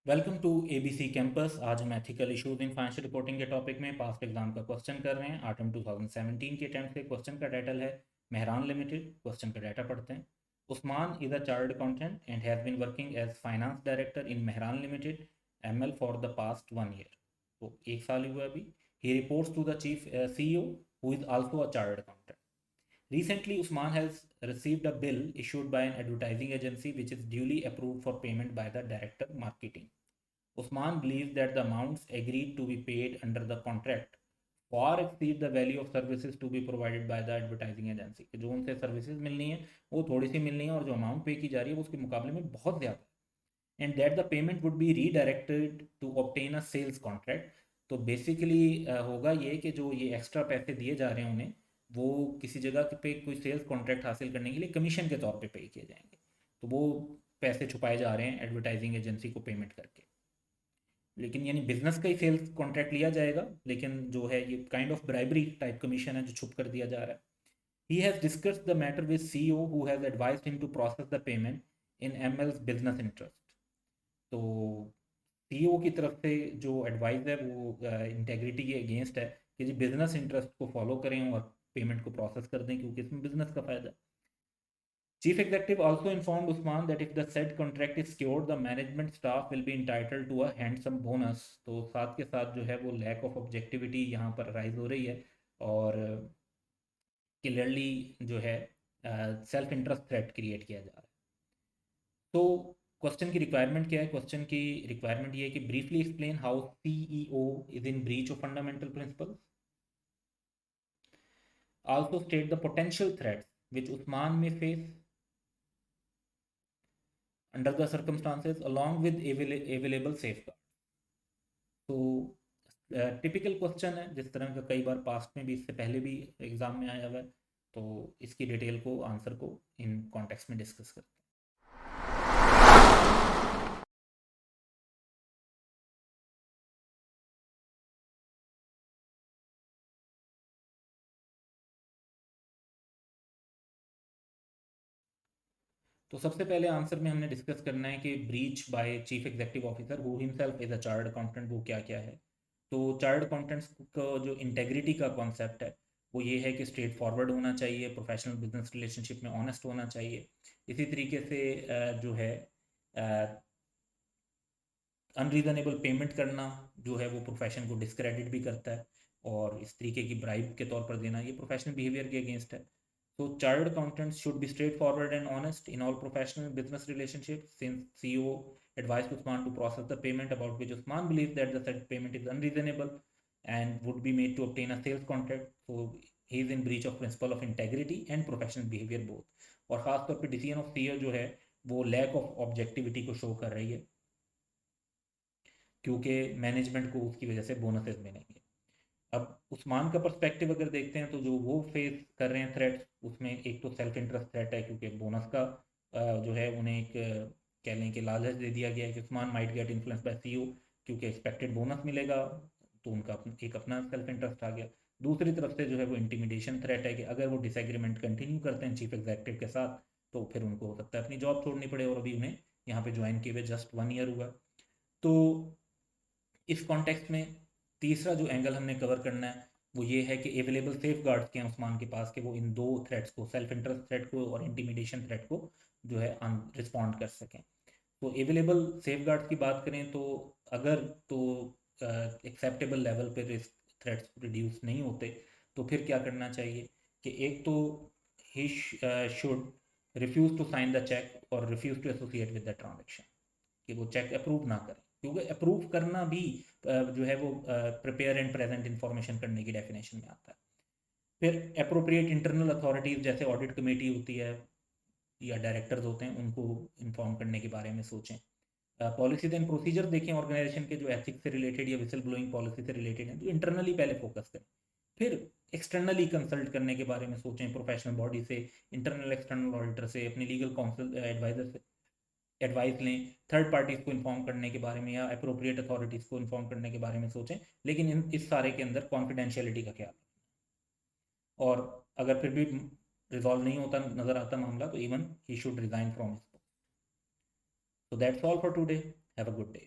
Welcome to ABC campus. आज हम ethical issues in financial reporting के टॉपिक में पास्ट एग्जाम का क्वेश्चन कर रहे हैं। आटम 2017 के अटेम्प्ट के क्वेश्चन का टाइटल है मेहरान लिमिटेड। क्वेश्चन का डाटा पढ़ते हैं। Usman is a chartered accountant and has been working as finance director in Mehran limited ML for the past 1 year. तो 1 साल ही हुआ अभी। He reports to the chief CEO who is also a chartered accountant. Recently, Usman has received a bill issued by an advertising agency which is duly approved for payment by the director marketing. Usman believes that the amounts agreed to be paid under the contract far exceed the value of services to be provided by the advertising agency। कि जो उनसे services मिलनी है वो थोड़ी सी मिलनी है और जो अमाउंट पे की जा रही है वो उसके मुकाबले में बहुत ज़्यादा है। And that the payment would be redirected to obtain a sales contract. तो बेसिकली होगा ये कि जो ये एक्स्ट्रा पैसे दिए जा रहे हैं उन्हें, वो किसी जगह पे कोई सेल्स कॉन्ट्रैक्ट हासिल करने के लिए कमीशन के तौर पे किए जाएंगे। तो वो पैसे छुपाए जा रहे हैं एडवर्टाइजिंग एजेंसी को पेमेंट करके। लेकिन यानी बिजनेस का ही सेल्स कॉन्ट्रैक्ट लिया जाएगा, लेकिन जो है ये kind of bribery type commission है जो छुप कर दिया जा रहा है। He has discussed the matter with CEO who has advised him to process the payment in ML's business interest. तो सीईओ की तरफ से जो एडवाइस है वो इंटेग्रिटी के अगेंस्ट है कि जी बिजनेस इंटरेस्ट को फॉलो करें और पेमेंट को प्रोसेस कर दें, क्योंकि इसमें बिजनेस का फायदा है। Chief Executive also informed Usman that if the said contract is secured, the management staff will be entitled to a handsome bonus। तो साथ के साथ जो है वो लैक ऑफ ऑब्जेक्टिविटी यहाँ पर राइज हो रही है और क्लियरली जो है सेल्फ इंटरेस्ट थ्रेट क्रिएट किया जा रहा है। तो क्वेश्चन की रिक्वायरमेंट क्या है? क्वेश्चन की रिक्वायरमेंट ये है कि briefly explain how CEO is in breach of fundamental principles. Also state the potential threats which Usman may face under the circumstances along with available safeguard। तो टिपिकल क्वेश्चन है जिस तरह का कई बार पास्ट में भी, इससे पहले भी एग्जाम में आया हुआ है। तो इसकी डिटेल को, आंसर को इन कॉन्टेक्स्ट में डिस्कस करते हैं। तो सबसे पहले आंसर में हमने डिस्कस करना है कि breach by chief executive officer who himself is a chartered accountant वो क्या क्या है। तो चार्टर्ड अकाउंटेंट्स का जो इंटेग्रिटी का कॉन्सेप्ट है वो ये है कि स्ट्रेट फॉरवर्ड होना चाहिए, प्रोफेशनल बिजनेस रिलेशनशिप में ऑनेस्ट होना चाहिए। इसी तरीके से जो है अनरीजनेबल पेमेंट करना जो है वो प्रोफेशन को डिस्क्रेडिट भी करता है, और इस तरीके की ब्राइब के तौर पर देना ये प्रोफेशनल बिहेवियर के अगेंस्ट है। So chartered accountants should be straightforward and honest in all professional business relationships. Since CEO advised Usman to process the payment about which Usman believes that the said payment is unreasonable and would be made to obtain a sales contract, so he is in breach of principle of integrity and professional behavior both। और ख़ास तौर पे decision of CEO जो है वो lack of objectivity को show कर रही है, क्योंकि मैनेजमेंट को उसकी वजह से बोनसेस मिलेंगे। अब उस्मान का पर्सपेक्टिव अगर देखते हैं तो जो वो फेस कर रहे हैं थ्रेट्स, उसमें एक तो सेल्फ इंटरेस्ट थ्रेट है, क्योंकि बोनस का जो है उन्हें एक कह लें कि लालच दे दिया गया है कि Usman might get influence by CEO, क्योंकि एक्सपेक्टेड बोनस मिलेगा। तो उनका एक अपना सेल्फ इंटरेस्ट आ गया। दूसरी तरफ से जो है वो इंटिमिडेशन थ्रेट है कि अगर वो डिसएग्रीमेंट कंटिन्यू करते हैं चीफ एग्जीक्यूटिव के साथ तो फिर उनको हो सकता है अपनी जॉब छोड़नी पड़े, और अभी उन्हें यहाँ पे ज्वाइन किए हुए जस्ट 1 ईयर हुआ। तो इस कॉन्टेक्स्ट में तीसरा जो एंगल हमने कवर करना है वो ये है कि अवेलेबल सेफ गार्ड्स के हैं उस्मान के पास, कि वो इन दो थ्रेट्स को, सेल्फ इंटरेस्ट थ्रेट को और इंटिमिडेशन थ्रेट को जो है रिस्पॉन्ड कर सकें। तो अवेलेबल सेफ गार्ड्स की बात करें तो अगर तो एक्सेप्टेबल लेवल पर रिस्क थ्रेट्स रिड्यूस नहीं होते तो फिर क्या करना चाहिए कि एक तो he should refuse to sign the cheque और refuse to associate with the transaction, कि वो चेक अप्रूव ना करें, क्योंकि अप्रूव करना भी जो है वो प्रिपेयर एंड प्रेजेंट इंफॉर्मेशन करने की डेफिनेशन में आता है। फिर अप्रोप्रिएट इंटरनल अथॉरिटीज़ जैसे ऑडिट कमेटी होती है या डायरेक्टर्स होते हैं उनको इन्फॉर्म करने के बारे में सोचें। पॉलिसीज एंड प्रोसीजर देखें ऑर्गेनाइजेशन के जो एथिक्स से रिलेटेड या विसल ब्लोइंग पॉलिसी से रिलेटेड हैं, तो इंटरनली पहले फोकस करें, फिर एक्सटर्नली कंसल्ट करने के बारे में सोचें, प्रोफेशनल बॉडी से, इंटरनल एक्सटर्नल ऑडिटर से, अपनी लीगल काउंसिल एडवाइजर से एडवाइस लें, थर्ड पार्टीज को इन्फॉर्म करने के बारे में या अप्रोप्रिएट अथॉरिटीज़ को इन्फॉर्म करने के बारे में सोचें, लेकिन इस सारे के अंदर कॉन्फिडेंशियलिटी का ख्याल। और अगर फिर भी रिजॉल्व नहीं होता नज़र आता मामला तो even he should resign from his post. So that's all for today. Have a good day.